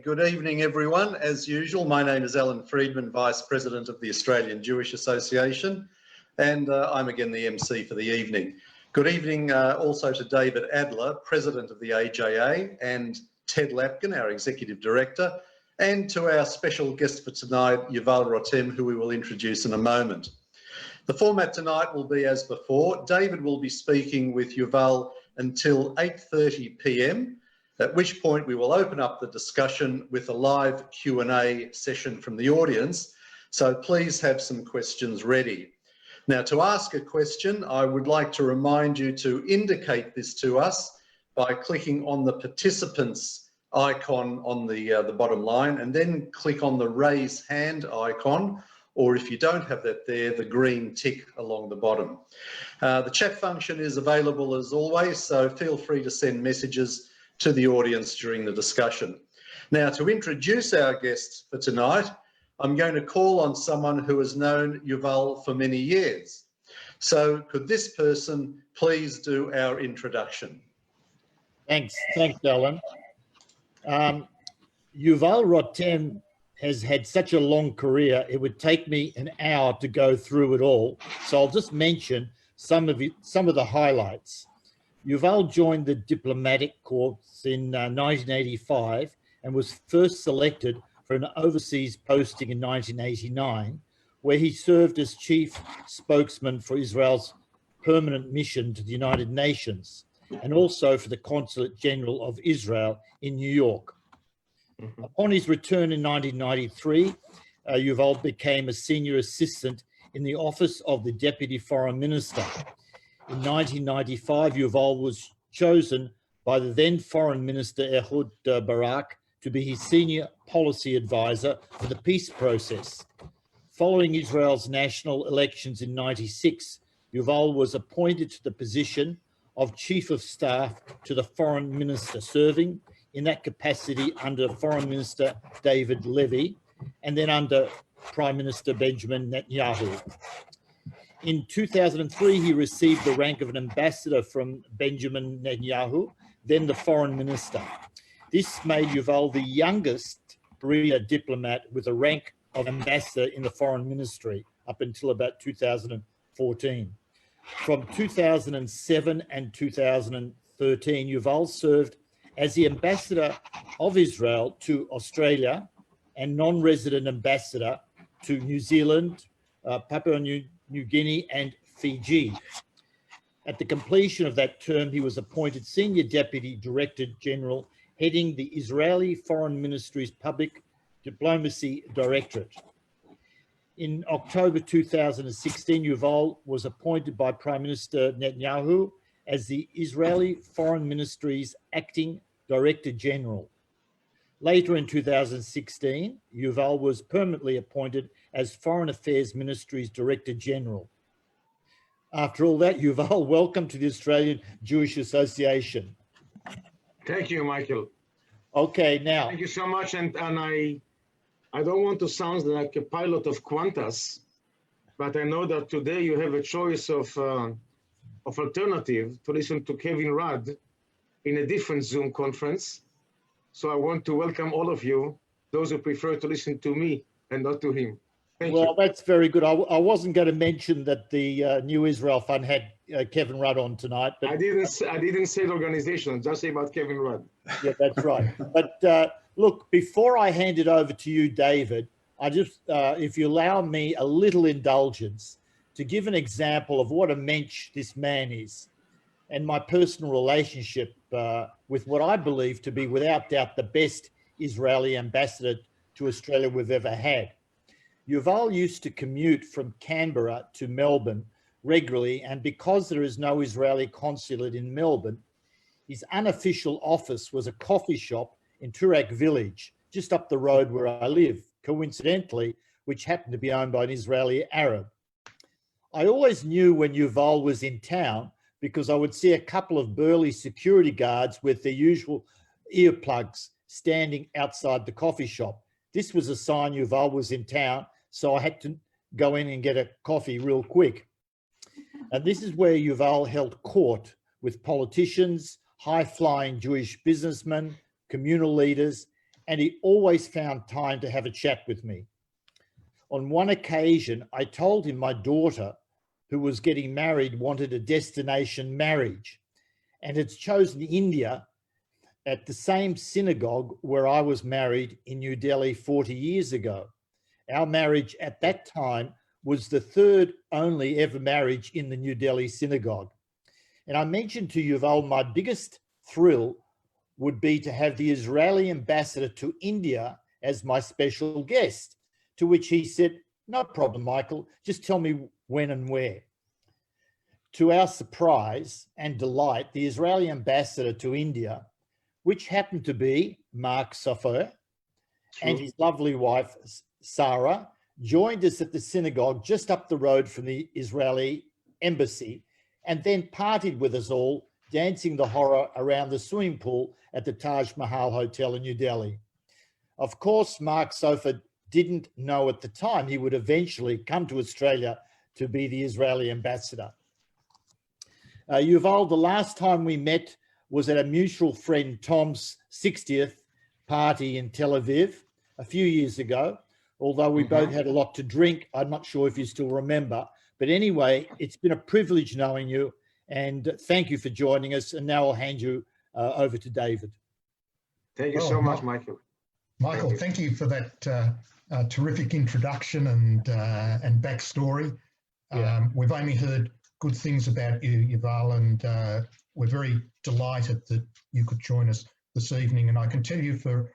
Good evening, everyone. As usual, my name is Alan Friedman, Vice President of the Australian Jewish Association, and I'm again the MC for the evening. Good evening also to David Adler, President of the AJA, and Ted Lapkin, our Executive Director, and to our special guest for tonight, YUVAL ROTEM, who we will introduce in a moment. The format tonight will be as before. David will be speaking with YUVAL until 8:30 p.m, at which point we will open up the discussion with a live Q&A session from the audience. So please have some questions ready. Now, to ask a question, I would like to remind you to indicate this to us by clicking on the participants icon on the bottom line, and then click on the raise hand icon, or if you don't have that there, the green tick along the bottom. The chat function is available as always, so feel free to send messages to the audience during the discussion. Now, to introduce our guests for tonight, I'm going to call on someone who has known YUVAL for many years. So could this person please do our introduction? Thanks, Alan. YUVAL ROTEM has had such a long career, it would take me an hour to go through it all. So I'll just mention some of the highlights. YUVAL joined the diplomatic corps in 1985 and was first selected for an overseas posting in 1989, where he served as chief spokesman for Israel's permanent mission to the United Nations and also for the Consulate General of Israel in New York. Upon his return in 1993, YUVAL became a senior assistant in the office of the Deputy Foreign Minister. In 1995, YUVAL was chosen by the then Foreign Minister Ehud Barak to be his senior policy advisor for the peace process. Following Israel's national elections in '96, YUVAL was appointed to the position of Chief of Staff to the Foreign Minister, serving in that capacity under Foreign Minister David Levy and then under Prime Minister Benjamin Netanyahu. In 2003, he received the rank of an ambassador from Benjamin Netanyahu, then the foreign minister. This made YUVAL the youngest career diplomat with a rank of ambassador in the foreign ministry up until about 2014. From 2007 and 2013, YUVAL served as the ambassador of Israel to Australia and non-resident ambassador to New Zealand, Papua New Guinea and Fiji. At the completion of that term, he was appointed Senior Deputy Director General, heading the Israeli Foreign Ministry's Public Diplomacy Directorate. In October 2016, YUVAL was appointed by Prime Minister Netanyahu as the Israeli Foreign Ministry's Acting Director General. Later in 2016, YUVAL was permanently appointed as Foreign Affairs Ministry's Director General. After all that, YUVAL, welcome to the Australian Jewish Association. Thank you, Michael. Okay, now. Thank you so much. And I don't want to sound like a pilot of Qantas, but I know that today you have a choice of alternative to listen to Kevin Rudd in a different Zoom conference. So I want to welcome all of you, those who prefer to listen to me and not to him. Thank you. Well, that's very good. I wasn't going to mention that the New Israel Fund had Kevin Rudd on tonight. But I didn't say the organization, just say about Kevin Rudd. Yeah, that's right. But look, before I hand it over to you, David, I just, if you allow me a little indulgence to give an example of what a mensch this man is and my personal relationship with what I believe to be, without doubt, the best Israeli ambassador to Australia we've ever had. YUVAL used to commute from Canberra to Melbourne regularly, and because there is no Israeli consulate in Melbourne, his unofficial office was a coffee shop in Turak village, just up the road where I live, coincidentally, which happened to be owned by an Israeli Arab. I always knew when YUVAL was in town because I would see a couple of burly security guards with their usual earplugs standing outside the coffee shop. This was a sign YUVAL was in town, so I had to go in and get a coffee real quick. And this is where YUVAL held court with politicians, high-flying Jewish businessmen, communal leaders, and he always found time to have a chat with me. On one occasion, I told him my daughter, who was getting married, wanted a destination marriage and had chosen India at the same synagogue where I was married in New Delhi 40 years ago. Our marriage at that time was the third only ever marriage in the New Delhi synagogue. And I mentioned to Yuval my biggest thrill would be to have the Israeli ambassador to India as my special guest, to which he said, no problem, Michael, just tell me when and where. To our surprise and delight, the Israeli ambassador to India, which happened to be Mark Sofer and his lovely wife, Sarah, joined us at the synagogue just up the road from the Israeli embassy, and then partied with us all, dancing the horror around the swimming pool at the Taj Mahal Hotel in New Delhi. Of course, Mark Sofer didn't know at the time he would eventually come to Australia to be the Israeli ambassador. Yuval, the last time we met was at a mutual friend Tom's 60th party in Tel Aviv a few years ago. Although we both had a lot to drink, I'm not sure if you still remember. But anyway, it's been a privilege knowing you, and thank you for joining us. And now I'll hand you over to David. Thank you so much, Michael. Michael, thank you for that terrific introduction and backstory. Yeah. We've only heard good things about you, Yuval, and we're very delighted that you could join us this evening. And I can tell you for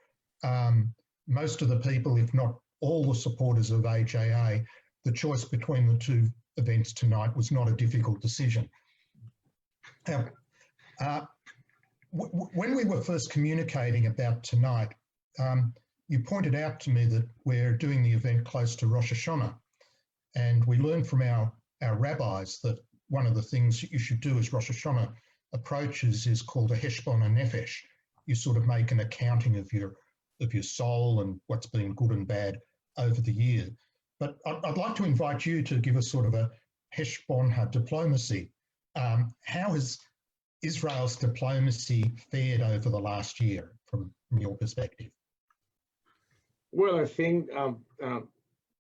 most of the people, if not all the supporters of AJA, the choice between the two events tonight was not a difficult decision. When we were first communicating about tonight, you pointed out to me that we're doing the event close to Rosh Hashanah, and we learned from our rabbis that one of the things you should do as Rosh Hashanah approaches is called a heshbon nefesh. You sort of make an accounting of your soul and what's been good and bad over the year. But I'd like to invite you to give us sort of a heshbon diplomacy. How has Israel's diplomacy fared over the last year from your perspective? Well, I think,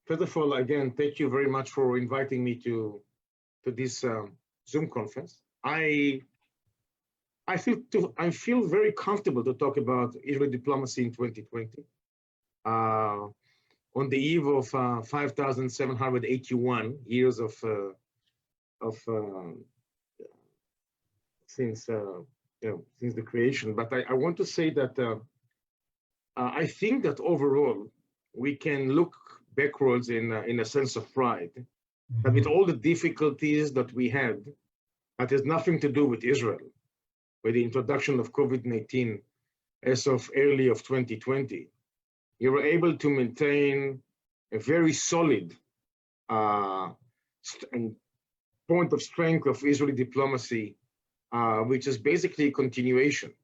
first of all, again, thank you very much for inviting me to this Zoom conference. I feel very comfortable to talk about Israeli diplomacy in 2020. On the eve of 5,781 years since the creation. But I want to say that I think that overall we can look backwards in a sense of pride. That with all the difficulties that we had, that has nothing to do with Israel, with the introduction of COVID-19 as of early of 2020, you were able to maintain a very solid point of strength of Israeli diplomacy, which is basically a continuation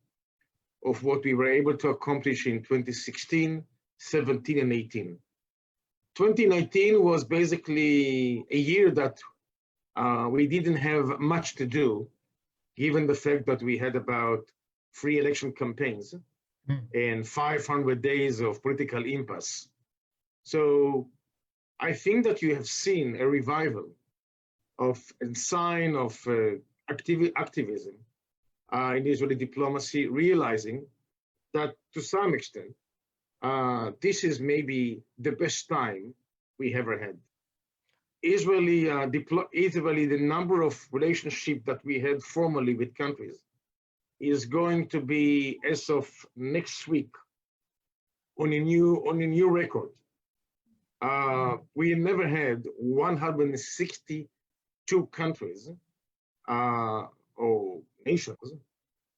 of what we were able to accomplish in 2016, 17, and 18. 2019 was basically a year that we didn't have much to do, given the fact that we had about 3 election campaigns and 500 days of political impasse. So I think that you have seen a revival of a sign of activism in Israeli diplomacy, realizing that to some extent, this is maybe the best time we ever had. The number of relationships that we had formally with countries is going to be, as of next week, on a new record. We never had 162 countries or nations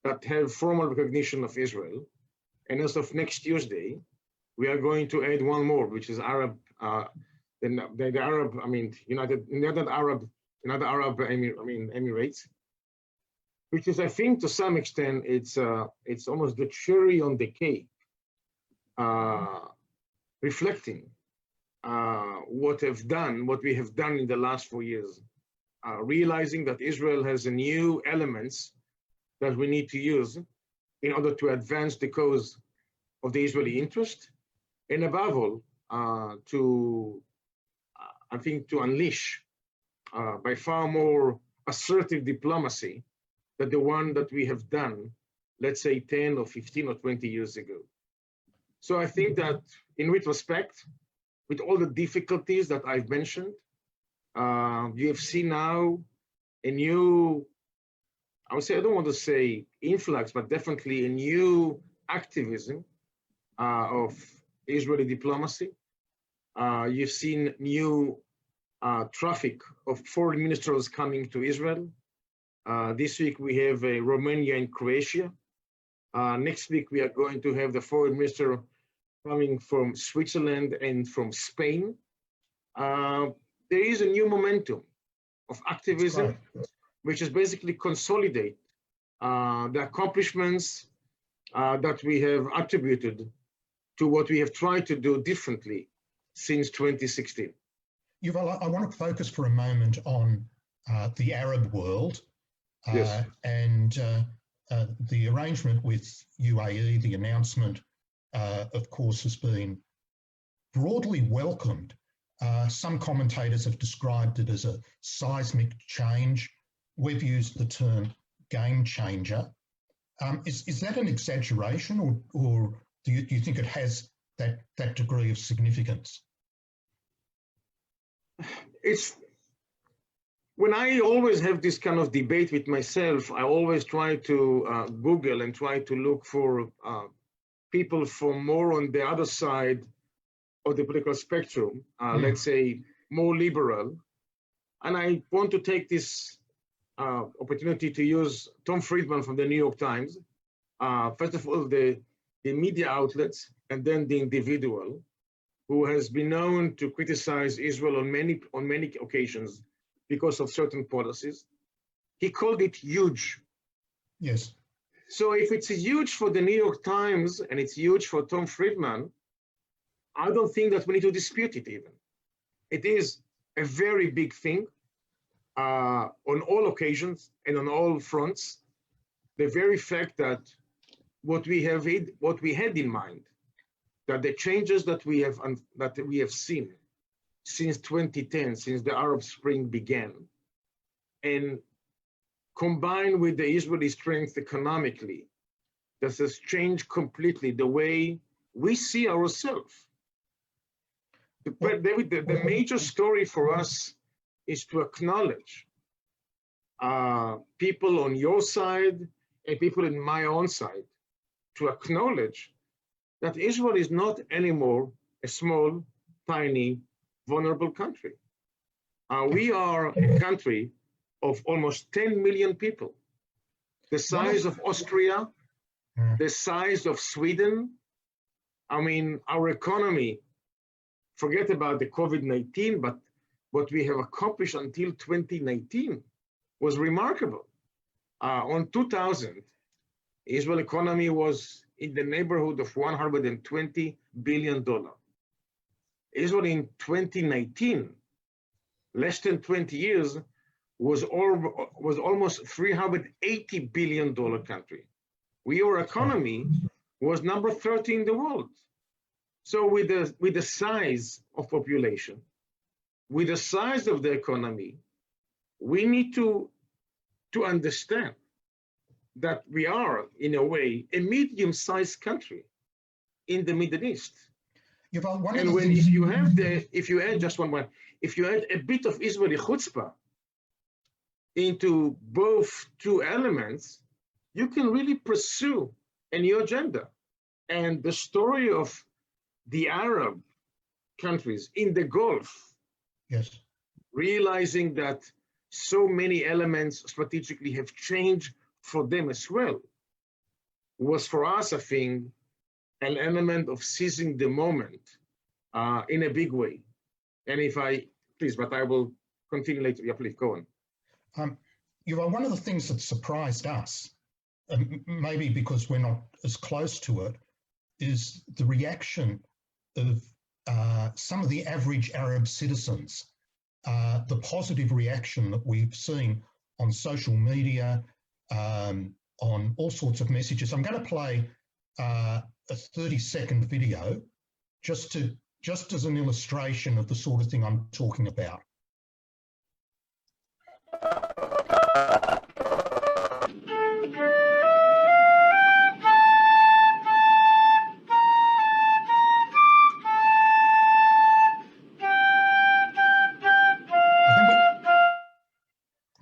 that have formal recognition of Israel. And as of next Tuesday, we are going to add one more, which is United Arab Emirates, which is, I think, to some extent, it's almost the cherry on the cake, reflecting what we have done in the last 4 years, realizing that Israel has a new elements that we need to use in order to advance the cause of the Israeli interest, and above all, I think, to unleash by far more assertive diplomacy than the one that we have done, let's say 10 or 15 or 20 years ago. So I think that in retrospect, with all the difficulties that I've mentioned, you have seen now a new, I would say, I don't want to say influx, but definitely a new activism of Israeli diplomacy. You've seen new traffic of foreign ministers coming to Israel. This week we have Romania and Croatia. Next week we are going to have the foreign minister coming from Switzerland and from Spain. There is a new momentum of activism, which is basically consolidate the accomplishments that we have attributed to what we have tried to do differently since 2016. Yuval, I want to focus for a moment on the Arab world. Yes. And the arrangement with UAE, the announcement, of course, has been broadly welcomed. Some commentators have described it as a seismic change. We've used the term game changer. Is that an exaggeration, or do you think it has that degree of significance? It's when I always have this kind of debate with myself, I always try to Google and try to look for people from more on the other side of the political spectrum, let's say more liberal. And I want to take this opportunity to use Tom Friedman from the New York Times. First of all, the media outlets, and then the individual, who has been known to criticize Israel on many occasions because of certain policies. He called it huge. Yes. So if it's huge for the New York Times and it's huge for Tom Friedman, I don't think that we need to dispute it even. It is a very big thing on all occasions and on all fronts. The very fact that what we had in mind, that the changes that we have seen since 2010, since the Arab Spring began, and combined with the Israeli strength economically, that has changed completely the way we see ourselves. But David, the major story for us is to acknowledge people on your side and people in my own side, to acknowledge that Israel is not anymore a small, tiny, vulnerable country. We are a country of almost 10 million people, the size of Austria, the size of Sweden. I mean, our economy, forget about the COVID-19, but what we have accomplished until 2019 was remarkable. On 2000, Israel economy was in the neighborhood of $120 billion. Israel in 2019, less than 20 years, was almost $380 billion country. Our economy was number 30 in the world. So with the size of population, with the size of the economy, we need to understand that we are, in a way, a medium-sized country in the Middle East. And if you add just one more, if you add a bit of Israeli chutzpah into both two elements, you can really pursue a new agenda. And the story of the Arab countries in the Gulf, yes, realizing that so many elements strategically have changed for them as well, was for us, I think, an element of seizing the moment in a big way. And but I will continue later. Yeah, please go on. One of the things that surprised us, maybe because we're not as close to it, is the reaction of some of the average Arab citizens, the positive reaction that we've seen on social media, on all sorts of messages. I'm going to play a a 30-second video just as an illustration of the sort of thing I'm talking about.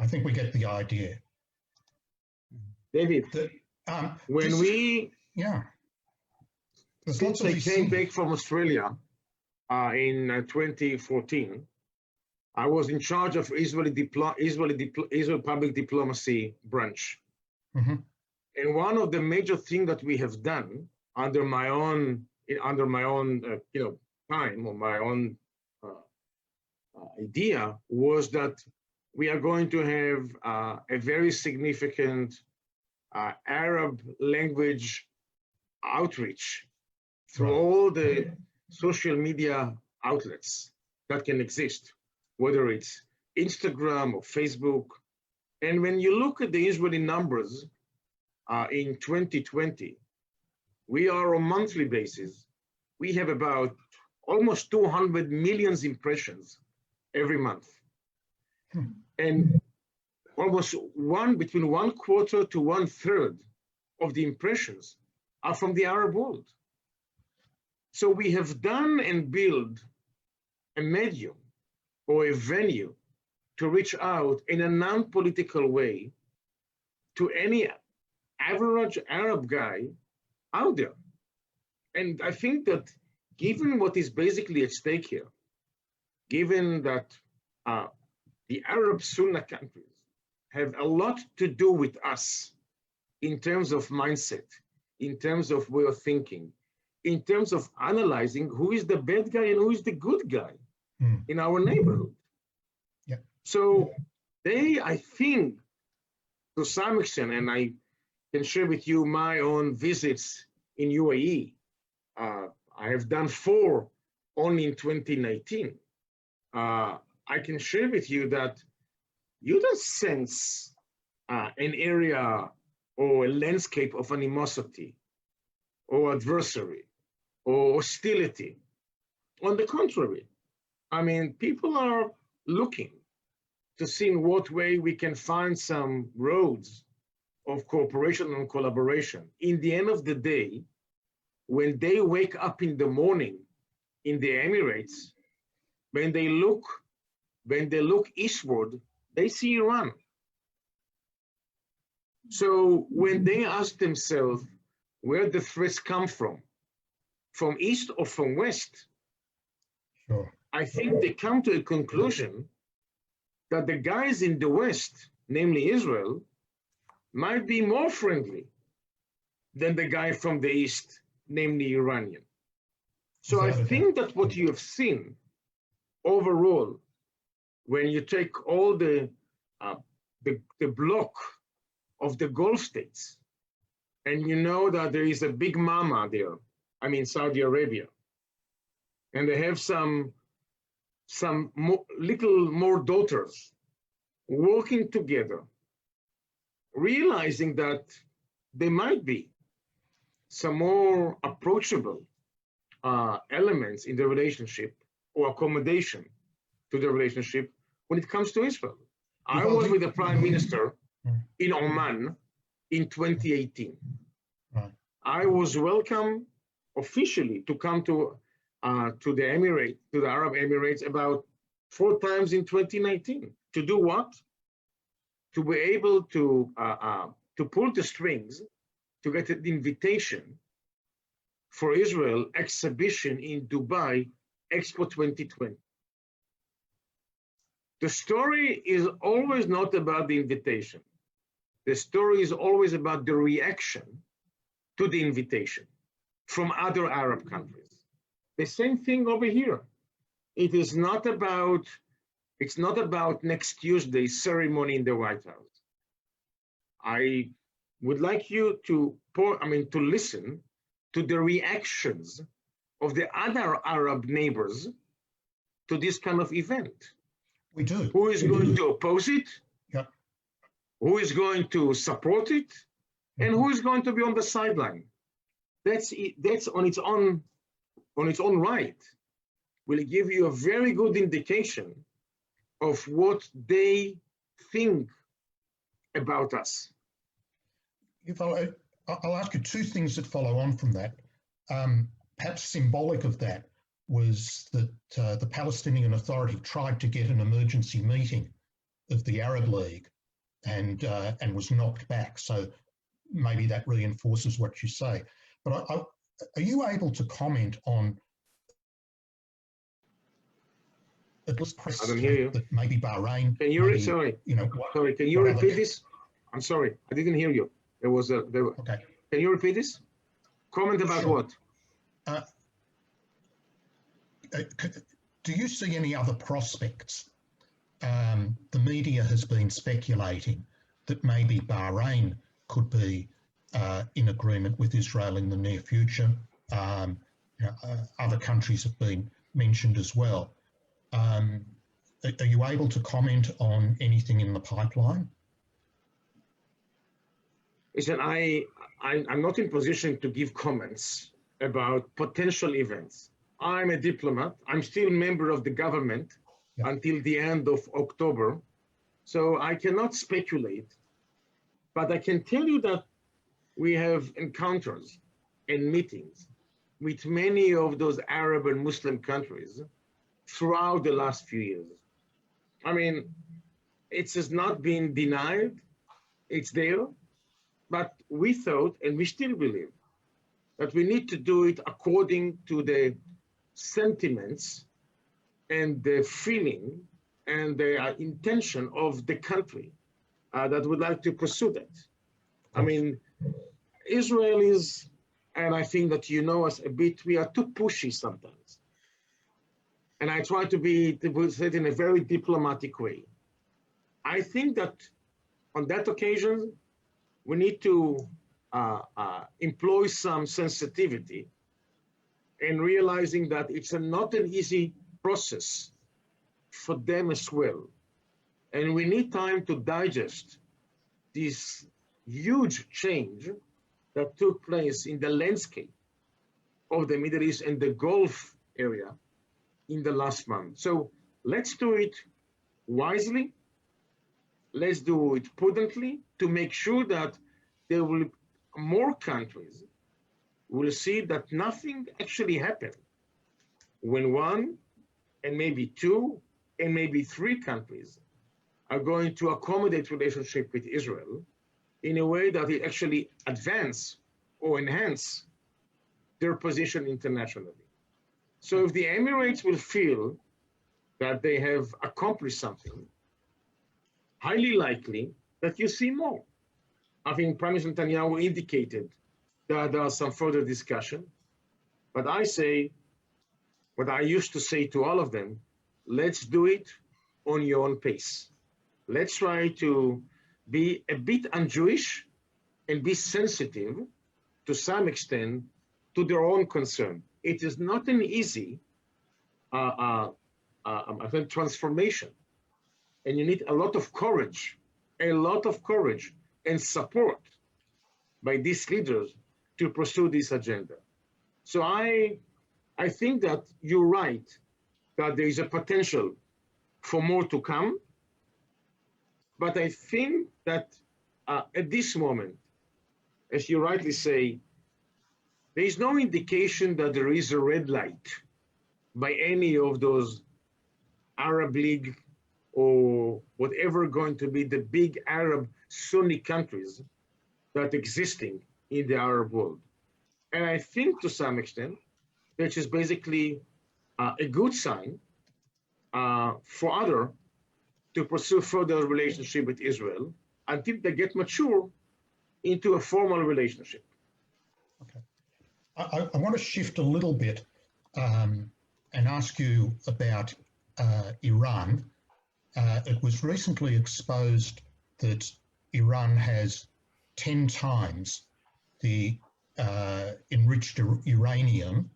I think we get the idea. David, when we there's since lots of I these came things. back from Australia in 2014, I was in charge of Israel public diplomacy branch. Mm-hmm. And one of the major things that we have done under my own time or my own idea was that we are going to have a very significant Arab language outreach through all the social media outlets that can exist, whether it's Instagram or Facebook. And when you look at the Israeli numbers in 2020, we are on a monthly basis. We have about almost 200 million impressions every month. And almost between 1/4 to 1/3 of the impressions are from the Arab world. So we have done and built a medium or a venue to reach out in a non-political way to any average Arab guy out there. And I think that given what is basically at stake here, given that the Arab Sunnah countries have a lot to do with us in terms of mindset, in terms of way of thinking, in terms of analyzing who is the bad guy and who is the good guy in our neighborhood. Yeah. So they, I think, to some extent, and I can share with you my own visits in UAE. I have done 4 only in 2019. I can share with you that you don't sense an area or a landscape of animosity or adversary or hostility. On the contrary, I mean, people are looking to see in what way we can find some roads of cooperation and collaboration. In the end of the day, when they wake up in the morning in the Emirates, when they look eastward, they see Iran. So when they ask themselves where the threats come from east or from west, Sure. I think they come to a conclusion that the guys in the west, namely Israel, might be more friendly than the guy from the east, namely Iranian. So I think that what you have seen overall, when you take all the block of the Gulf states, and you know that there is a big mama there, I mean Saudi Arabia, and they have some little more daughters working together, realizing that there might be some more approachable elements in the relationship or accommodation to the relationship when it comes to Israel. I was with the Prime Minister in Oman in 2018. Right. I was welcome officially to come to the Emirates, to the Arab Emirates, about 4 times in 2019. To do what? To be able to pull the strings to get an invitation for Israel exhibition in Dubai, Expo 2020. The story is always not about the invitation. The story is always about the reaction to the invitation from other Arab countries. The same thing over here. It's not about next Tuesday's ceremony in the White House. I would like you to listen to the reactions of the other Arab neighbors to this kind of event. We do. Who is going to oppose it? Yeah. Who is going to support it? And who is going to be on the sideline? that's on its own right will give you a very good indication of what they think about us. Yuval, I'll ask you two things that follow on from that. Perhaps symbolic of that was that the Palestinian Authority tried to get an emergency meeting of the Arab League and was knocked back. So maybe that reinforces what you say. But are you able to comment on at least press that maybe Bahrain? Can you maybe, sorry? Sorry, can you repeat this? I'm sorry, I didn't hear you. There was a. Okay. Can you repeat this? Comment about what? Do you see any other prospects? The media has been speculating that maybe Bahrain could be in agreement with Israel in the near future. Other countries have been mentioned as well. Are you able to comment on anything in the pipeline? Listen, I'm not in position to give comments about potential events. I'm a diplomat. I'm still a member of the government until the end of October. So I cannot speculate, but I can tell you that we have encounters and meetings with many of those Arab and Muslim countries throughout the last few years. I mean, it has not been denied, it's there, but we thought, and we still believe, that we need to do it according to the sentiments and the feeling and the intention of the country that would like to pursue that. I mean, Israel is, and I think that you know us a bit, we are too pushy sometimes. And I try to say it in a very diplomatic way. I think that on that occasion, we need to employ some sensitivity in realizing that it's not an easy process for them as well. And we need time to digest this huge change that took place in the landscape of the Middle East and the Gulf area in the last month. So let's do it wisely. Let's do it prudently to make sure that there will more countries will see that nothing actually happened when one and maybe two and maybe three countries are going to accommodate relationship with Israel in a way that it actually advance or enhance their position internationally. So if the Emirates will feel that they have accomplished something, highly likely that you see more. I think Prime Minister Netanyahu indicated that there are some further discussion, but I say what I used to say to all of them, let's do it on your own pace. Let's try to be a bit un-Jewish and be sensitive to some extent to their own concern. It is not an easy transformation, and you need a lot of courage and support by these leaders to pursue this agenda. So I think that you're right, that there is a potential for more to come, but I think that at this moment, as you rightly say, there is no indication that there is a red light by any of those Arab League or whatever going to be the big Arab Sunni countries that existing in the Arab world. And I think to some extent, which is basically a good sign for others to pursue further relationship with Israel until they get mature into a formal relationship. Okay. I want to shift a little bit and ask you about Iran. It was recently exposed that Iran has 10 times the enriched uranium,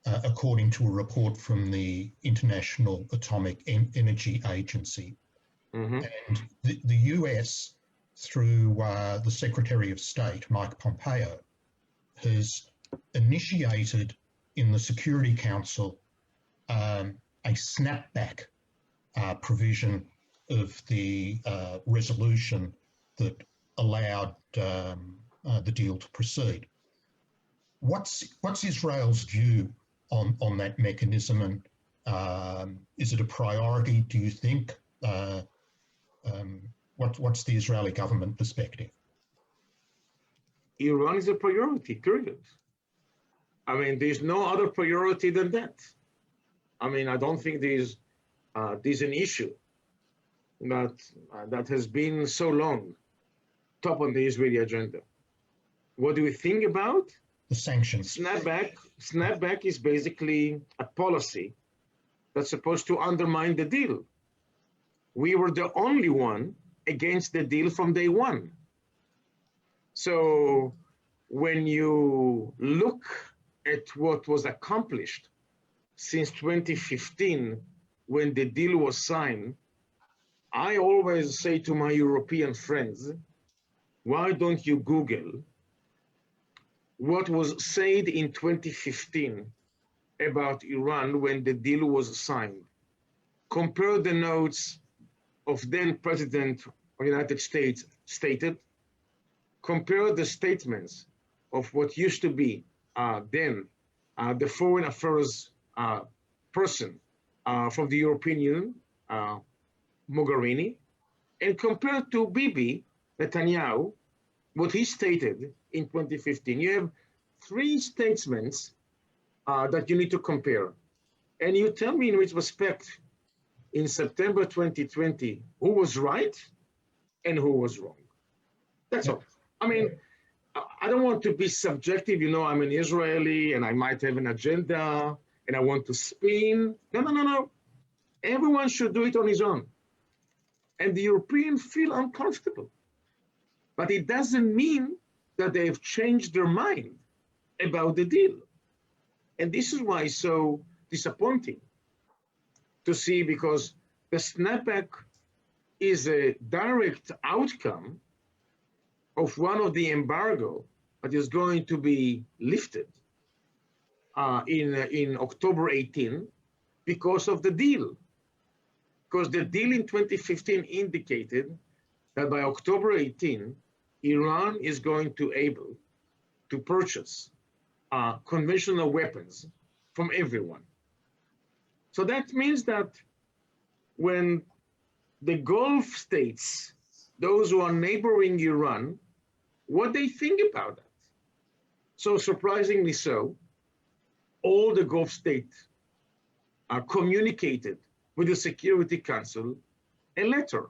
according to a report from the International Atomic Energy Agency. Mm-hmm. And the US, through the Secretary of State, Mike Pompeo, has initiated in the Security Council a snapback provision of the resolution that allowed the deal to proceed. What's Israel's view on that mechanism, and is it a priority, do you think? What's the Israeli government perspective? Iran is a priority, period. I mean, there's no other priority than that. I mean, I don't think there's an issue that has been so long top on the Israeli agenda. What do we think about? The sanctions. Snapback is basically a policy that's supposed to undermine the deal. We were the only one against the deal from day one. So when you look at what was accomplished since 2015, when the deal was signed, I always say to my European friends, why don't you Google what was said in 2015 about Iran when the deal was signed? Compare the notes of then President of the United States stated, compare the statements of what used to be then the foreign affairs person from the European Union, Mogherini, and compare to Bibi Netanyahu, what he stated in 2015. You have three statements that you need to compare. And you tell me in which respect, in September 2020, who was right and who was wrong. That's all. I mean, I don't want to be subjective. You know, I'm an Israeli and I might have an agenda and I want to spin. No. Everyone should do it on his own. And the Europeans feel uncomfortable. But it doesn't mean that they've changed their mind about the deal. And this is why it's so disappointing to see, because the snapback is a direct outcome of one of the embargo that is going to be lifted in October 18 because of the deal. Because the deal in 2015 indicated that by October 18, Iran is going to be able to purchase conventional weapons from everyone. So that means that when the Gulf states, those who are neighboring Iran, what they think about that. So surprisingly so, all the Gulf states communicated with the Security Council a letter.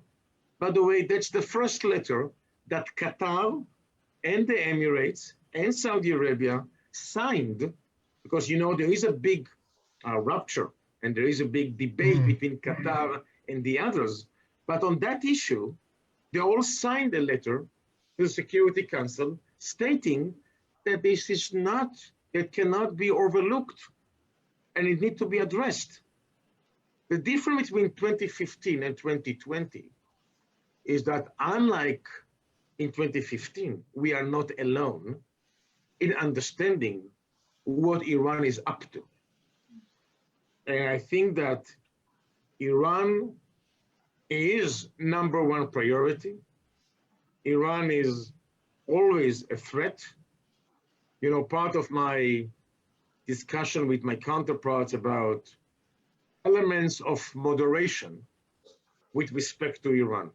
By the way, that's the first letter that Qatar and the Emirates and Saudi Arabia signed, because, you know, there is a big rupture and there is a big debate between Qatar and the others. But on that issue, they all signed a letter to the Security Council stating that this is not, it cannot be overlooked and it needs to be addressed. The difference between 2015 and 2020 is that, unlike in 2015, we are not alone in understanding what Iran is up to. And I think that Iran is number one priority. Iran is always a threat. You know, part of my discussion with my counterparts about elements of moderation with respect to Iran.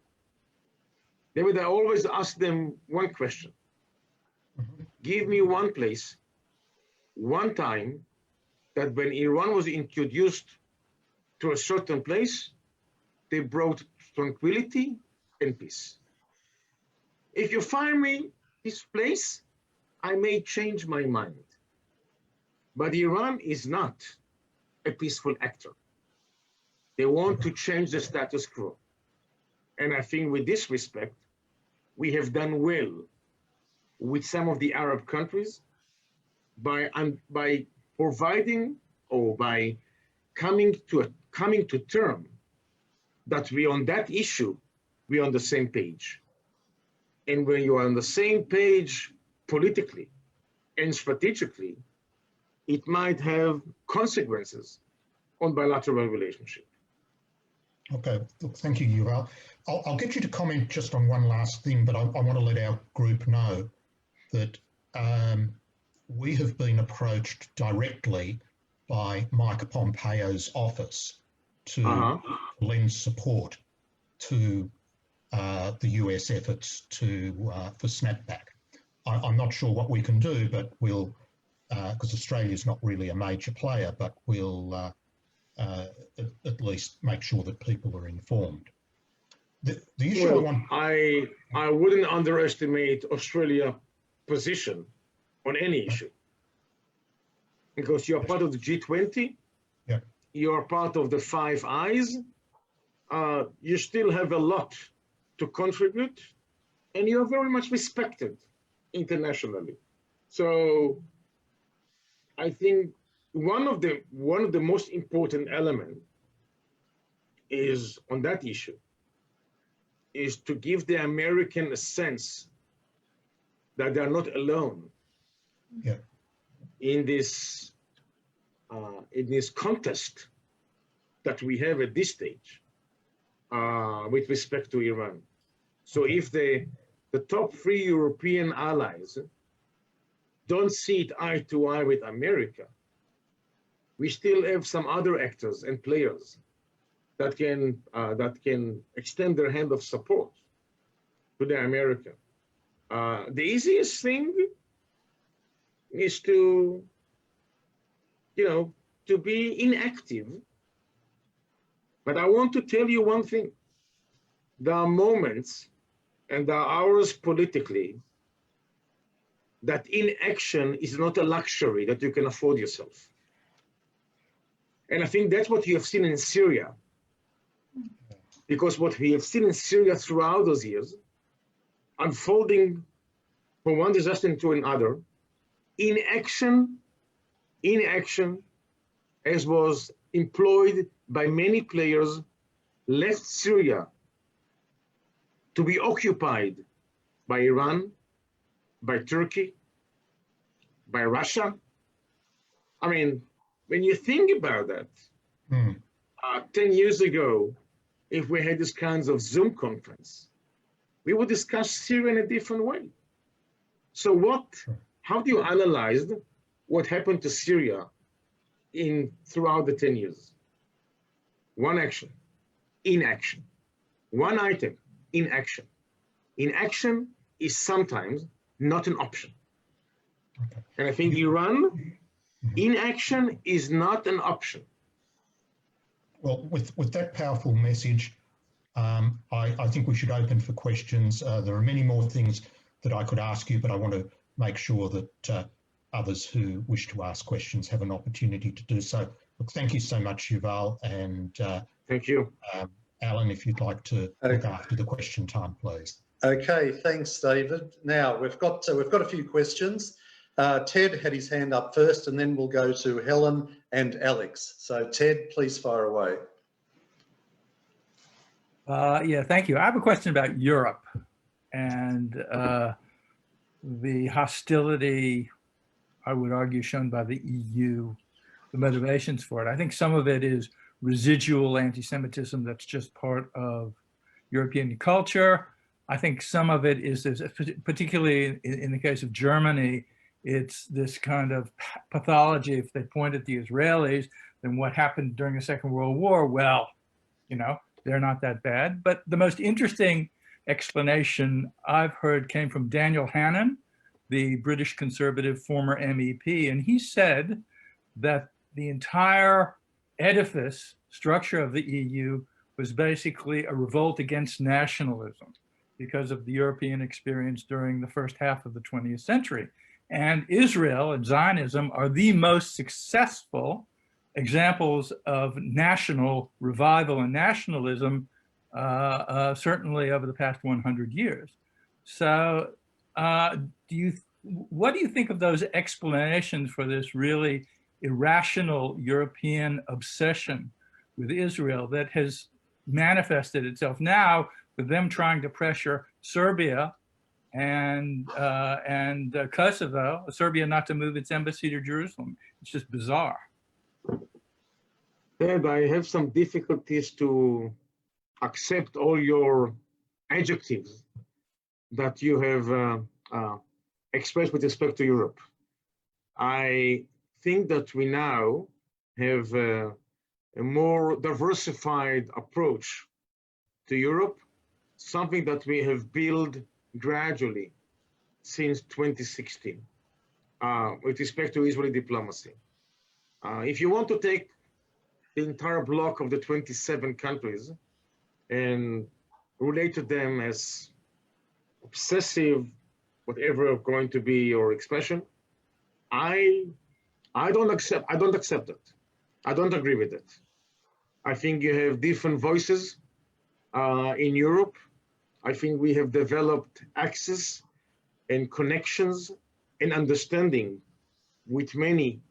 David, I always ask them one question. Give me one place, one time, that when Iran was introduced to a certain place, they brought tranquility and peace. If you find me this place, I may change my mind. But Iran is not a peaceful actor. They want to change the status quo. And I think with this respect, we have done well with some of the Arab countries by providing, or by coming to term that we, on that issue, we are on the same page. And when you are on the same page politically, and strategically, it might have consequences on bilateral relationship. Okay, look, thank you, Yuval. I'll get you to comment just on one last thing, but I want to let our group know that we have been approached directly by Mike Pompeo's office to lend support to the US efforts for snapback. I'm not sure what we can do, but we'll, because Australia's not really a major player, but we'll at least make sure that people are informed. The issue I wouldn't underestimate Australia's position on any issue, because you're part of the G20, yeah. You're part of the Five Eyes, you still have a lot to contribute, and you're very much respected internationally. So I think one of the most important elements is on that issue is to give the American a sense that they're not alone in this contest that we have at this stage with respect to Iran. So if the top 3 European allies don't see it eye to eye with America, we still have some other actors and players that can extend their hand of support to the America. The easiest thing is to be inactive. But I want to tell you one thing. There are moments and there are hours politically that inaction is not a luxury that you can afford yourself. And I think that's what you have seen in Syria. Because what we have seen in Syria throughout those years, unfolding from one disaster into another, inaction, as was employed by many players, left Syria to be occupied by Iran, by Turkey, by Russia. I mean, when you think about that, 10 years ago, if we had these kinds of Zoom conference, we would discuss Syria in a different way. So how do you analyze what happened to Syria throughout the 10 years? One action, inaction. One item, inaction. Inaction is sometimes not an option. Okay. And I think Iran, inaction is not an option. Well, with that powerful message, I think we should open for questions. There are many more things that I could ask you, but I want to make sure that others who wish to ask questions have an opportunity to do so. Look, thank you so much, Yuval, and thank you, Alan. If you'd like to look after the question time, please. Okay, thanks, David. Now we've got a few questions. Ted had his hand up first, and then we'll go to Helen and Alex. So Ted, please fire away. Yeah, thank you. I have a question about Europe and the hostility, I would argue, shown by the EU, the motivations for it. I think some of it is residual anti-Semitism that's just part of European culture. I think some of it is, particularly in the case of Germany, it's this kind of pathology. If they point at the Israelis, then what happened during the Second World War? Well, they're not that bad. But the most interesting explanation I've heard came from Daniel Hannan, the British conservative former MEP, and he said that the entire edifice structure of the EU was basically a revolt against nationalism because of the European experience during the first half of the 20th century. And Israel and Zionism are the most successful examples of national revival and nationalism, certainly over the past 100 years. So what do you think of those explanations for this really irrational European obsession with Israel that has manifested itself now with them trying to pressure Serbia and Kosovo, Serbia not to move its embassy to Jerusalem. It's just bizarre. Ted, I have some difficulties to accept all your adjectives that you have expressed with respect to Europe. I think that we now have a more diversified approach to Europe, something that we have built gradually since 2016 with respect to Israeli diplomacy. If you want to take the entire block of the 27 countries and relate to them as obsessive, whatever going to be your expression, I don't accept it. I don't agree with it. I think you have different voices in Europe. I think we have developed access and connections and understanding with many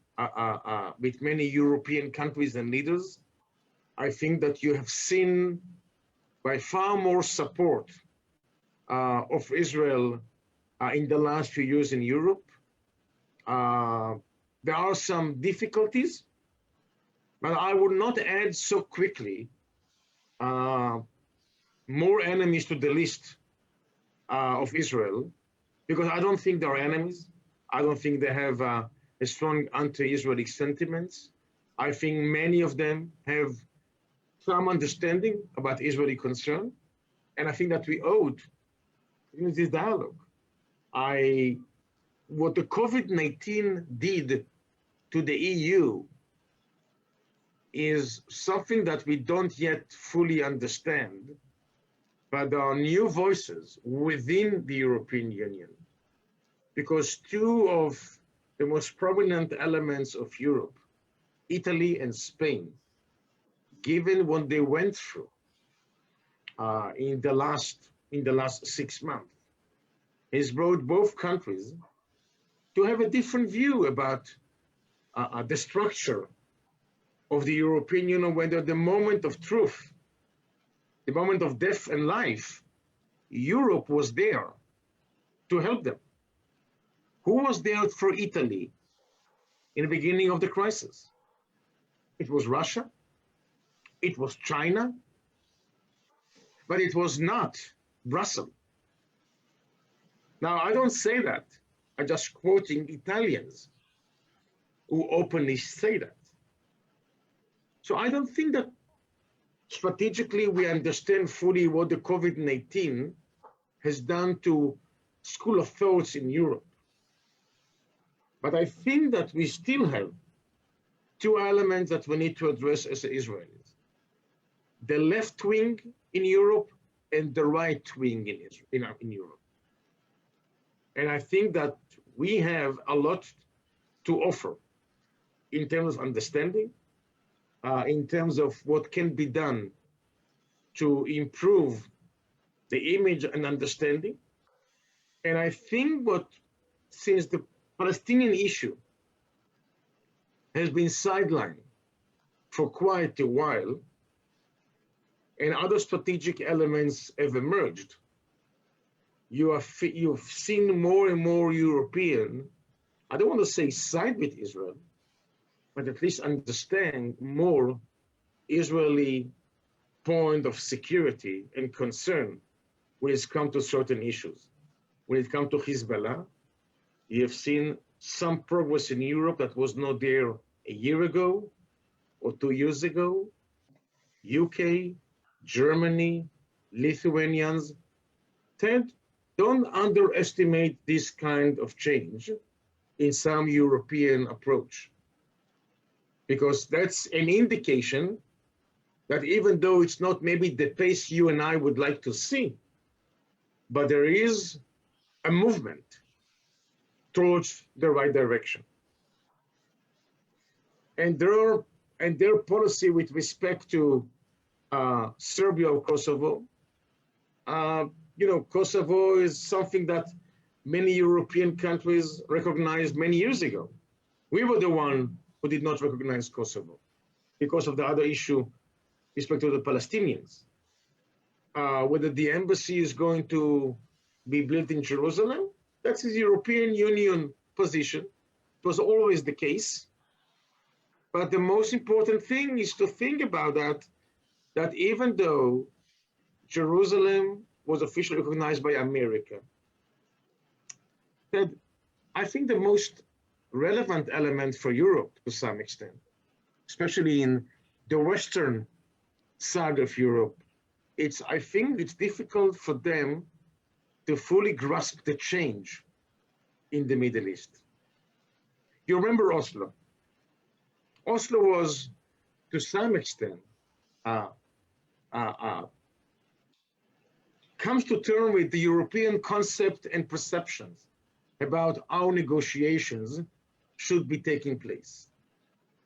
European countries and leaders. I think that you have seen by far more support of Israel in the last few years in Europe. There are some difficulties, but I would not add so quickly more enemies to the list of Israel, because I don't think they're enemies. I don't think they have a strong anti-Israeli sentiments. I think many of them have some understanding about Israeli concern, and I think that we owed this dialogue. What the COVID-19 did to the EU is something that we don't yet fully understand, but there are new voices within the European Union, because two of the most prominent elements of Europe, Italy and Spain, given what they went through in the last 6 months, has brought both countries to have a different view about the structure of the European Union, whether the moment of truth, the moment of death and life, Europe was there to help them. Who was there for Italy in the beginning of the crisis? It was Russia, it was China, but it was not Brussels. Now, I don't say that. I'm just quoting Italians who openly say that. So I don't think that strategically we understand fully what the COVID-19 has done to school of thoughts in Europe. But I think that we still have two elements that we need to address as Israelis. The left wing in Europe and the right wing in Europe. And I think that we have a lot to offer in terms of understanding, in terms of what can be done to improve the image and understanding. And I think since the Palestinian issue has been sidelined for quite a while, and other strategic elements have emerged, you've seen more and more European, I don't want to say side with Israel, but at least understand more Israeli point of security and concern when it's come to certain issues. When it comes to Hezbollah, you have seen some progress in Europe that was not there a year ago or 2 years ago. UK, Germany, Lithuanians. Ted, don't underestimate this kind of change in some European approach, because that's an indication that even though it's not maybe the pace you and I would like to see, but there is a movement towards the right direction. And their policy with respect to Serbia or Kosovo, Kosovo is something that many European countries recognized many years ago. We were the one who did not recognize Kosovo because of the other issue with respect to the Palestinians. Whether the embassy is going to be built in Jerusalem. That's the European Union position. It was always the case. But the most important thing is to think about that even though Jerusalem was officially recognized by America, that I think the most relevant element for Europe to some extent, especially in the Western side of Europe, I think it's difficult for them to fully grasp the change in the Middle East. You remember Oslo? Oslo was, to some extent, comes to terms with the European concept and perceptions about how negotiations should be taking place.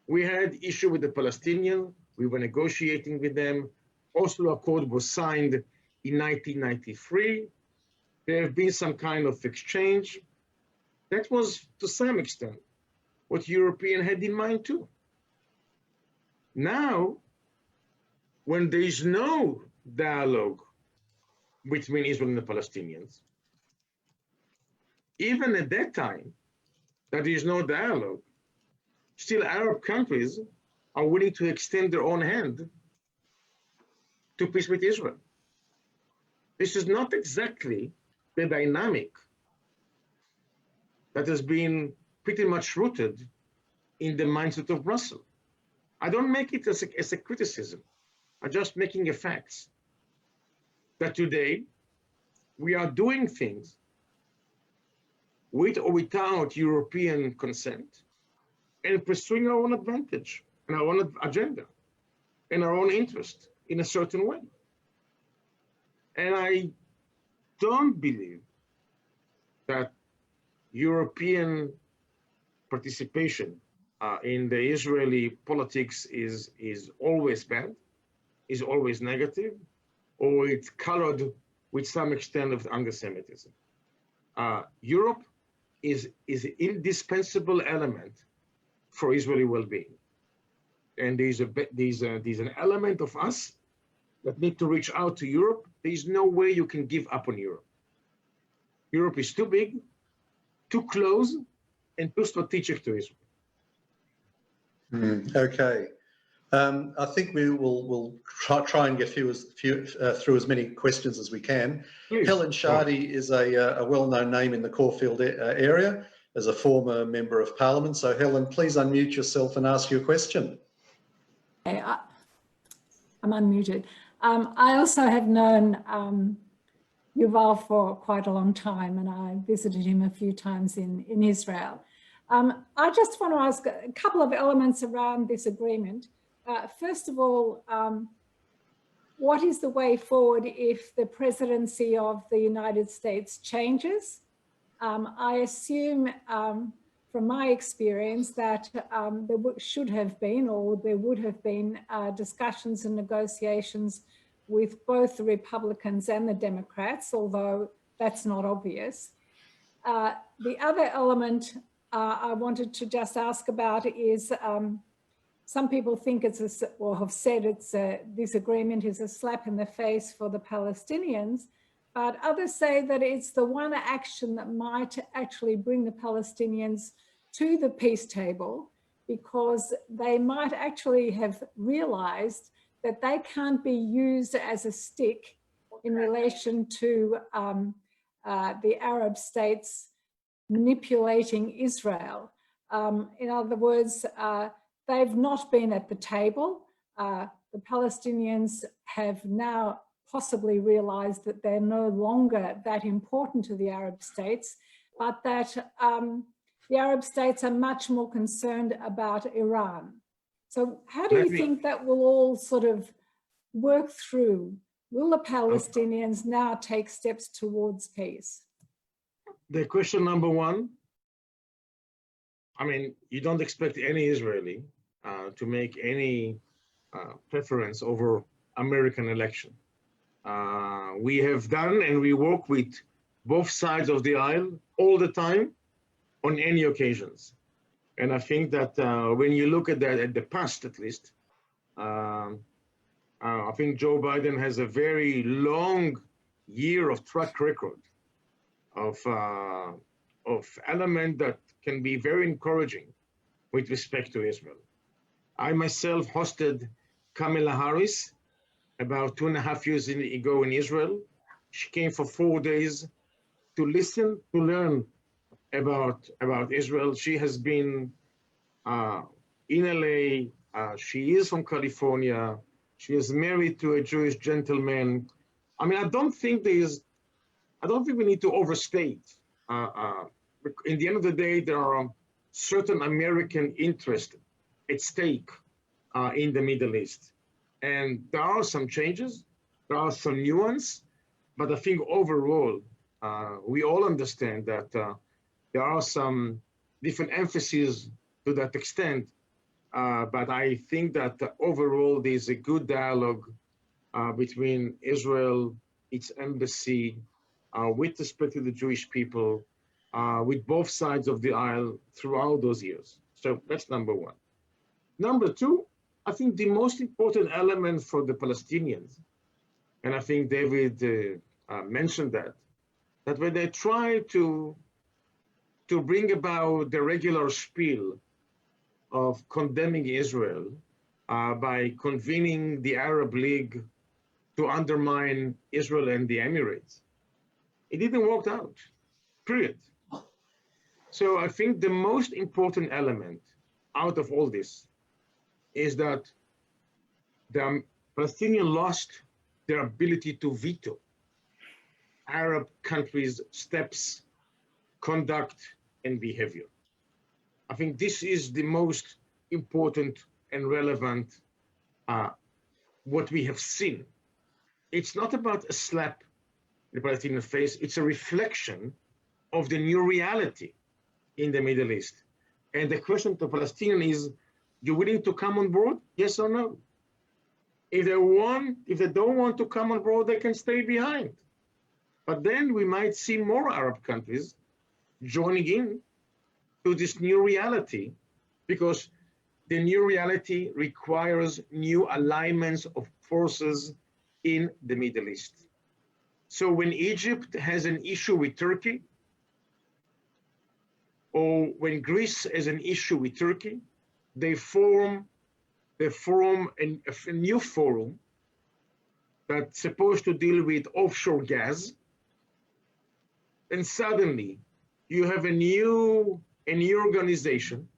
We had issue with the Palestinians. We were negotiating with them. Oslo Accord was signed in 1993. There have been some kind of exchange. That was, to some extent, what Europeans had in mind too. Now, when there is no dialogue between Israel and the Palestinians, even at that time, that there is no dialogue, still Arab countries are willing to extend their own hand to peace with Israel. This is not exactly the dynamic that has been pretty much rooted in the mindset of Brussels. I don't make it as a criticism. I'm just making a fact that today we are doing things with or without European consent and pursuing our own advantage and our own agenda and our own interest in a certain way. And I don't believe that European participation in the Israeli politics is always bad, is always negative, or it's colored with some extent of anti-Semitism. Europe is an indispensable element for Israeli well-being. And there's an element of us that need to reach out to Europe. There's no way you can give up on Europe. Europe is too big, too close, and too strategic to Israel. Okay. I think we'll try and get through as many questions as we can. Please. Helen Shardy is a well-known name in the Caulfield area as a former member of Parliament. So Helen, please unmute yourself and ask your question. Okay, I'm unmuted. I also have known Yuval for quite a long time, and I visited him a few times in Israel. I just want to ask a couple of elements around this agreement. First of all, what is the way forward if the presidency of the United States changes? I assume from my experience that there should have been, or there would have been discussions and negotiations with both the Republicans and the Democrats, although that's not obvious. The other element I wanted to just ask about is some people think it's or have said this agreement is a slap in the face for the Palestinians, but others say that it's the one action that might actually bring the Palestinians to the peace table, because they might actually have realized that they can't be used as a stick in relation to the Arab states manipulating Israel. In other words, they've not been at the table. The Palestinians have now possibly realized that they're no longer that important to the Arab states, but that the Arab states are much more concerned about Iran. So how do you think that will all sort of work through? Will the Palestinians now take steps towards peace? The question number one, I mean, you don't expect any Israeli to make any preference over American election. We have done and we work with both sides of the aisle all the time on any occasions. And I think that when you look at that, at the past at least, I think Joe Biden has a very long year of track record of element that can be very encouraging with respect to Israel. I myself hosted Kamala Harris about 2.5 years ago in Israel. She came for 4 days to listen, to learn about Israel. She has been in LA. She is from California. She is married to a Jewish gentleman. I mean, I don't think we need to overstate. In the end of the day, there are certain American interests at stake in the Middle East. And there are some changes, there are some nuance, but I think overall, we all understand that there are some different emphases to that extent. But I think that overall, there's a good dialogue between Israel, its embassy, with respect to the Jewish people, with both sides of the aisle throughout those years. So that's number one. Number two, I think the most important element for the Palestinians, and I think David mentioned that when they try to bring about the regular spiel of condemning Israel by convening the Arab League to undermine Israel and the Emirates, it didn't work out, period. So I think the most important element out of all this is that the Palestinians lost their ability to veto Arab countries' steps, conduct, and behavior. I think this is the most important and relevant what we have seen. It's not about a slap in the Palestinian face, it's a reflection of the new reality in the Middle East. And the question to Palestinians is, you willing to come on board? Yes or no? If they don't want to come on board, they can stay behind. But then we might see more Arab countries joining in to this new reality, because the new reality requires new alignments of forces in the Middle East. So when Egypt has an issue with Turkey, or when Greece has an issue with Turkey, they form a new forum that's supposed to deal with offshore gas. And suddenly you have a new organization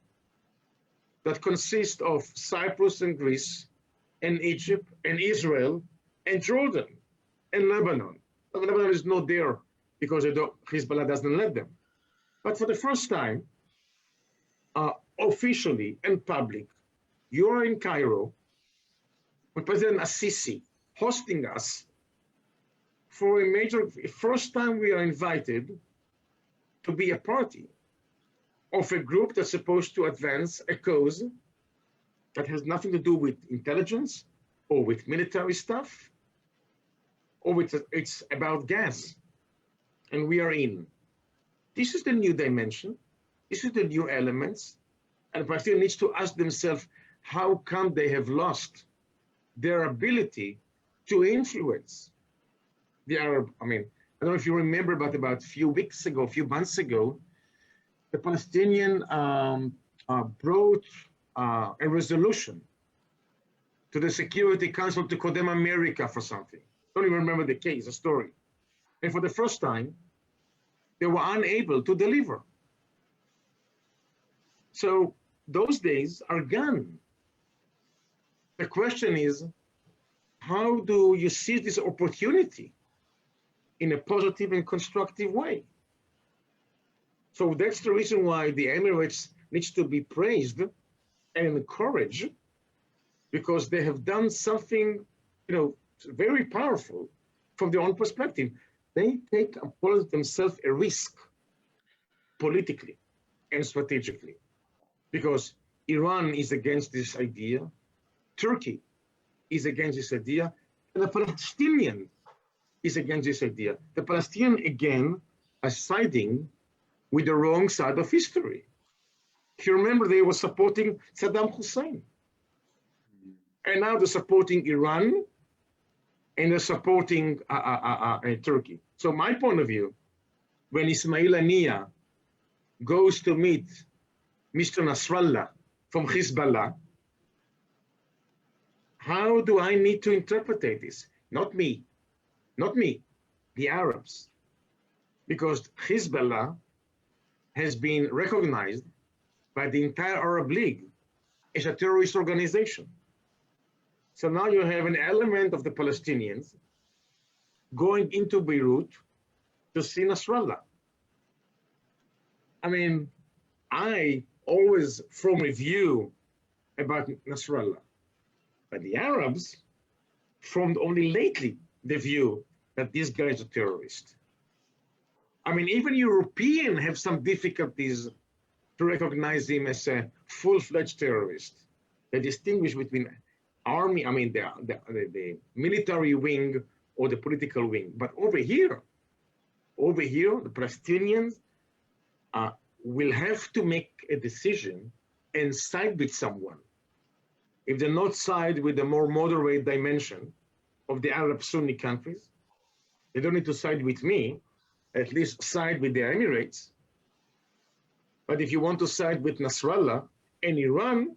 that consists of Cyprus and Greece and Egypt and Israel and Jordan and Lebanon. Lebanon is not there because Hezbollah doesn't let them. But for the first time, officially and public, you're in Cairo with President Assisi hosting us for first time we are invited to be a party of a group that's supposed to advance a cause that has nothing to do with intelligence or with military stuff, or it's about gas. And we are in. This is the new dimension. This is the new elements. And Palestinians need to ask themselves, how come they have lost their ability to influence the Arab? I mean, I don't know if you remember, but about a few months ago, the Palestinian brought a resolution to the Security Council to condemn America for something. I don't even remember the case, the story. And for the first time, they were unable to deliver. So those days are gone. The question is, how do you seize this opportunity in a positive and constructive way? So that's the reason why the Emirates needs to be praised and encouraged, because they have done something, very powerful from their own perspective. They take upon themselves a risk politically and strategically, because Iran is against this idea, Turkey is against this idea, and the Palestinian is against this idea. The Palestinian, again, are siding with the wrong side of history. If you remember, they were supporting Saddam Hussein. And now they're supporting Iran, and they're supporting Turkey. So my point of view when Ismail Haniyeh goes to meet Mr. Nasrallah from Hezbollah, how do I need to interpret this? Not me, the Arabs. Because Hezbollah has been recognized by the entire Arab League as a terrorist organization. So now you have an element of the Palestinians going into Beirut to see Nasrallah. I mean, I always form a view about Nasrallah, but the Arabs formed only lately the view that this guy is a terrorist. I mean, even Europeans have some difficulties to recognize him as a full-fledged terrorist. They distinguish between army, I mean, the military wing or the political wing. But over here, the Palestinians will have to make a decision and side with someone. If they're not side with the more moderate dimension of the Arab Sunni countries, they don't need to side with me, at least side with the Emirates. But if you want to side with Nasrallah and Iran,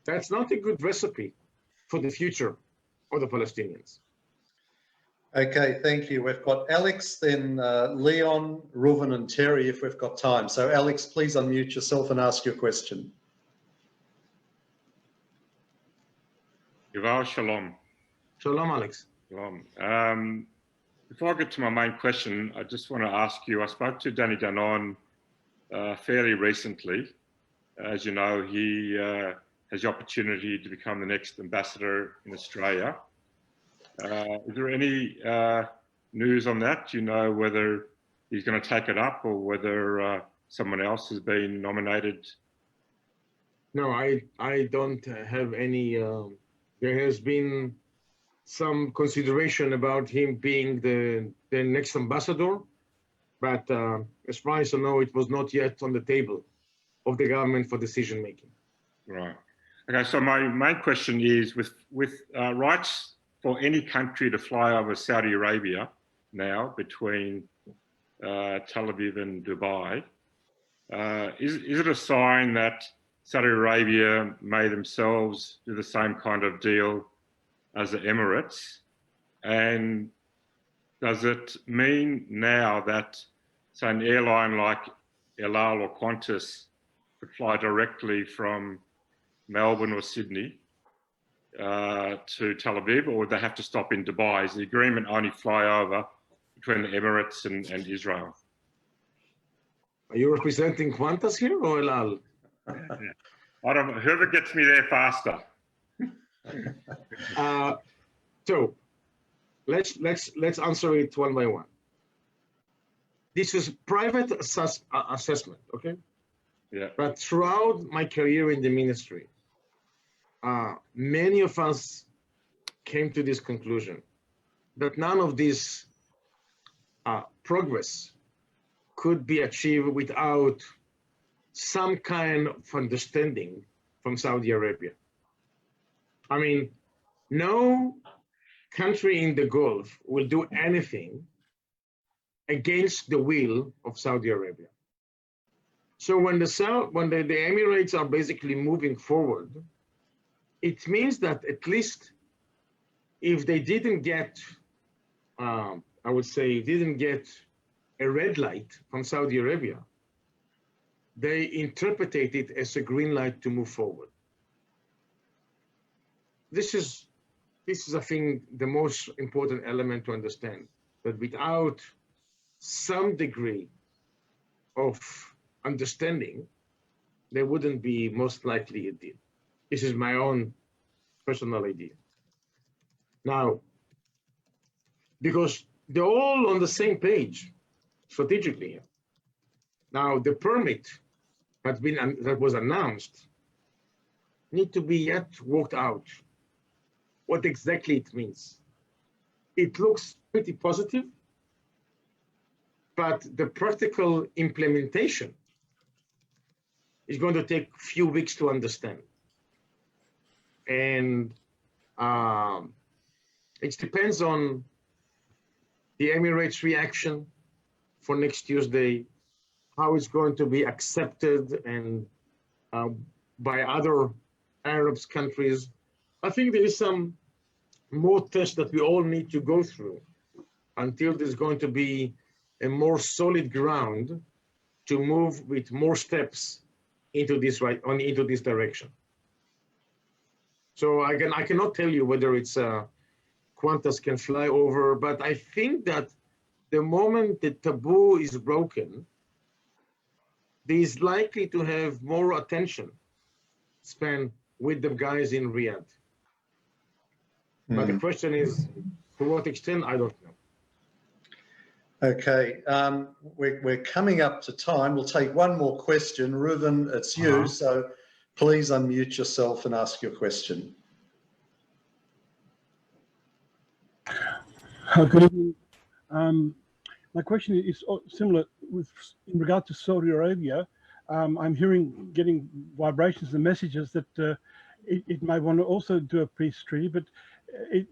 that's not a good recipe for the future of the Palestinians. Okay, thank you. We've got Alex, then Leon, Reuven and Terry if we've got time. So Alex, please unmute yourself and ask your question. Yuval, shalom. Shalom, Alex. Shalom. Before I get to my main question, I just want to ask you, I spoke to Danny Danon fairly recently. As you know, he has the opportunity to become the next ambassador in Australia. Is there any news on that? Do you know whether he's going to take it up or whether someone else has been nominated? No, I don't have any. There has been some consideration about him being the next ambassador, but as far as I know, it was not yet on the table of the government for decision making. Right. Okay. So my main question is, with rights for any country to fly over Saudi Arabia now between Tel Aviv and Dubai, is it a sign that Saudi Arabia may themselves do the same kind of deal as the Emirates? And does it mean now that, say, an airline like El Al or Qantas could fly directly from Melbourne or Sydney to Tel Aviv, or would they have to stop in Dubai? Is the agreement only fly over between the Emirates and Israel? Are you representing Qantas here or El Al? I don't know, whoever gets me there faster. So let's answer it one by one. This is private assessment, okay? Yeah. But throughout my career in the ministry, many of us came to this conclusion that none of this progress could be achieved without some kind of understanding from Saudi Arabia. I mean, no country in the Gulf will do anything against the will of Saudi Arabia. So when the Emirates are basically moving forward, it means that at least if they didn't get, I would say, didn't get a red light from Saudi Arabia, they interpreted it as a green light to move forward. This is, I think, the most important element to understand, that without some degree of understanding, there wouldn't be most likely a deal. This is my own personal idea. Now, because they're all on the same page strategically. Now, the permit that was announced need to be yet worked out what exactly it means. It looks pretty positive, but the practical implementation is going to take a few weeks to understand. And it depends on the Emirates' reaction, for next Tuesday, how it's going to be accepted and by other Arab countries. I think there is some more tests that we all need to go through until there's going to be a more solid ground to move with more steps into this into this direction. So I cannot tell you whether it's Qantas can fly over, but I think that the moment the taboo is broken, there is likely to have more attention spent with the guys in Riyadh. But the question is, to what extent, I don't know. Okay, we're coming up to time. We'll take one more question. Reuven, it's you, so please unmute yourself and ask your question. Good evening. My question is similar in regard to Saudi Arabia. I'm getting vibrations and messages that it may want to also do a peace treaty, but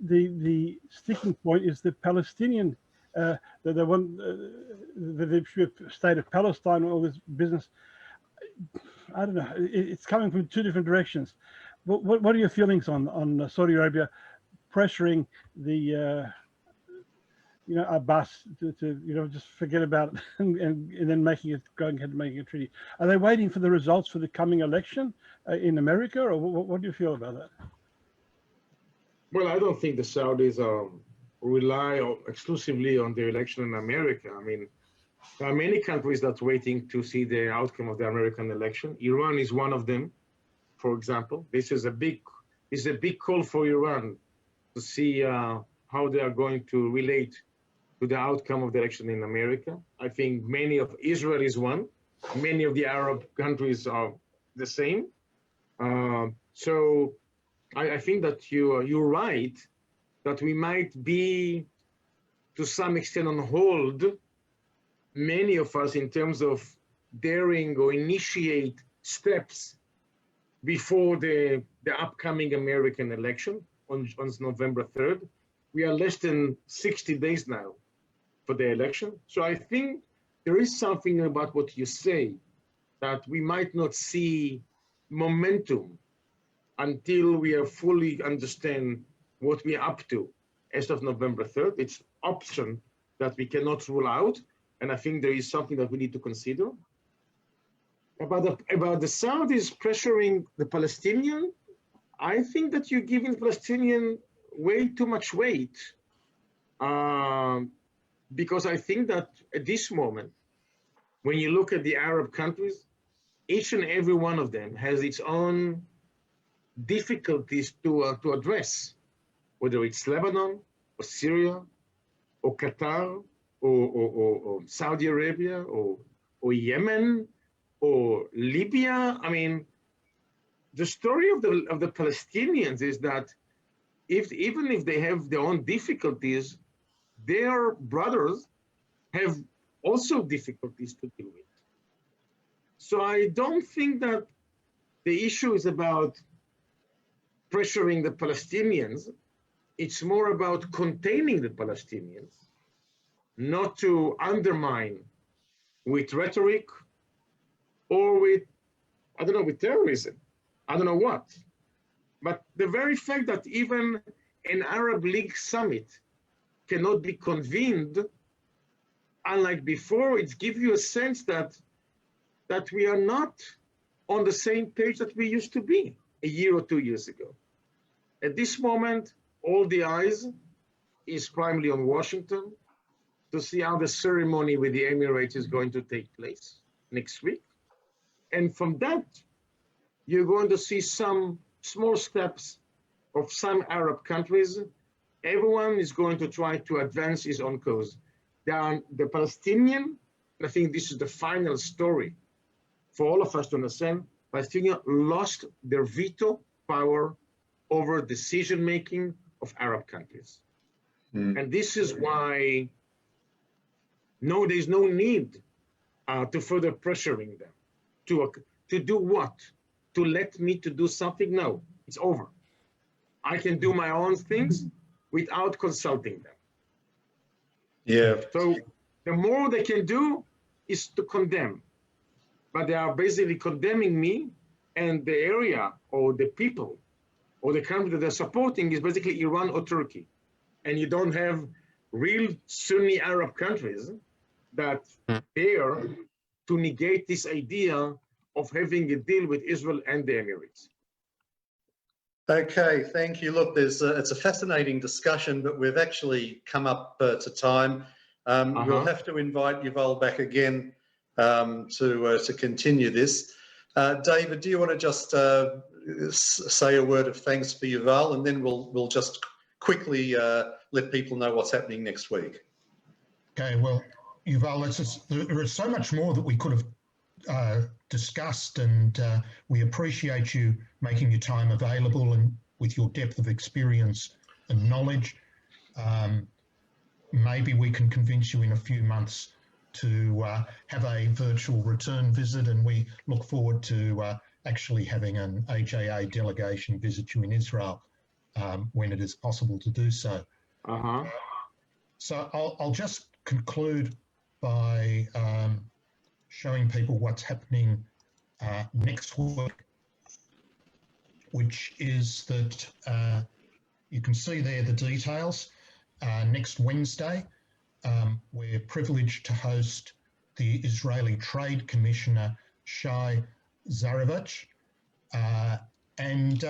the sticking point is the Palestinian, that they want the state of Palestine, all this business. I don't know. It's coming from two different directions. What are your feelings on Saudi Arabia pressuring the Abbas to just forget about it and then going ahead and making a treaty? Are they waiting for the results for the coming election in America, or what do you feel about that? Well, I don't think the Saudis rely exclusively on the election in America. I mean, there are many countries that are waiting to see the outcome of the American election. Iran is one of them, for example. This is a big call for Iran to see how they are going to relate to the outcome of the election in America. I think many of Israel is one. Many of the Arab countries are the same. So I think that you're right, that we might be to some extent on hold, many of us, in terms of daring or initiate steps before the upcoming American election on November 3rd. We are less than 60 days now for the election. So I think there is something about what you say, that we might not see momentum until we fully understand what we are up to as of November 3rd. It's an option that we cannot rule out, and I think there is something that we need to consider. About the Saudis pressuring the Palestinian, I think that you're giving Palestinian way too much weight, because I think that at this moment, when you look at the Arab countries, each and every one of them has its own difficulties to address, whether it's Lebanon or Syria or Qatar or Saudi Arabia or Yemen or Libya. I mean, the story of the Palestinians is that even if they have their own difficulties, their brothers have also difficulties to deal with. So I don't think that the issue is about pressuring the Palestinians. It's more about containing the Palestinians, not to undermine with rhetoric or with, I don't know, with terrorism. I don't know what. But the very fact that even an Arab League summit cannot be convened, unlike before, it gives you a sense that we are not on the same page that we used to be a year or 2 years ago. At this moment, all the eyes is primarily on Washington to see how the ceremony with the Emirates is going to take place next week. And from that, you're going to see some small steps of some Arab countries. Everyone is going to try to advance his own cause. The Palestinian, I think this is the final story for all of us to understand, Palestinians lost their veto power over decision-making of Arab countries. And this is why there's no need to further pressuring them. To do what? To let me to do something? No, it's over. I can do my own things without consulting them. Yeah. So the more they can do is to condemn. But they are basically condemning me, and the area or the people or the country that they're supporting is basically Iran or Turkey. And you don't have real Sunni Arab countries that dare to negate this idea of having a deal with Israel and the Emirates. Okay, thank you. Look, it's a fascinating discussion, but we've actually come up to time. We'll have to invite Yuval back again to continue this. David, do you want to just say a word of thanks for Yuval, and then we'll just quickly let people know what's happening next week. Okay, well, Yuval, there is so much more that we could have discussed, and we appreciate you making your time available and with your depth of experience and knowledge. Maybe we can convince you in a few months to have a virtual return visit, and we look forward to actually having an AJA delegation visit you in Israel when it is possible to do so. So I'll just conclude by showing people what's happening next week, which is that you can see there the details. Next Wednesday, we're privileged to host the Israeli Trade Commissioner, Shai Zarevich. And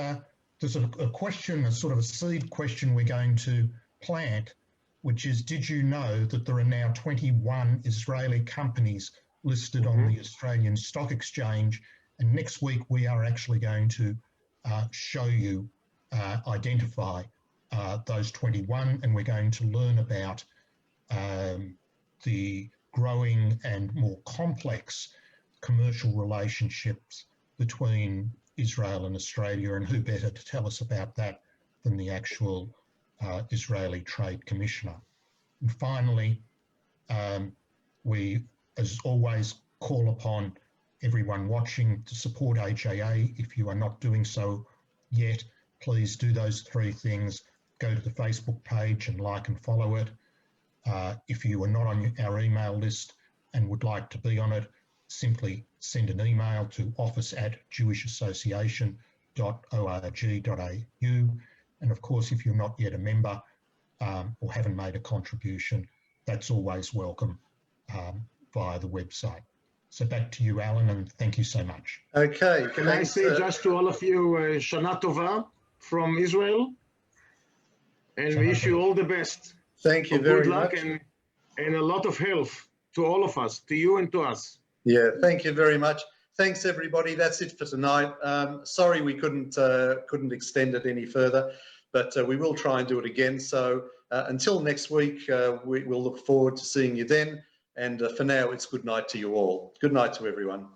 there's a question, a sort of a seed question we're going to plant, which is, did you know that there are now 21 Israeli companies listed on the Australian Stock Exchange? And next week, we are actually going to show you, identify those 21, and we're going to learn about the growing and more complex commercial relationships between Israel and Australia, and who better to tell us about that than the actual Israeli Trade Commissioner. And finally, we, as always, call upon everyone watching to support AJA. If you are not doing so yet, please do those three things. Go to the Facebook page and like and follow it. If you are not on our email list and would like to be on it, simply send an email to office@jewishassociation.org.au. And of course, if you're not yet a member or haven't made a contribution, that's always welcome via the website. So back to you, Alan, and thank you so much. Okay. Can I say just to all of you, Shana Tova from Israel, and Shana wish you Tova. all the best. Thank you Good very luck much. and a lot of health to all of us, to you and to us. Yeah, thank you very much. Thanks, everybody. That's it for tonight. Sorry we couldn't extend it any further, but we will try and do it again. So until next week, we'll look forward to seeing you then. And for now, it's good night to you all. Good night to everyone.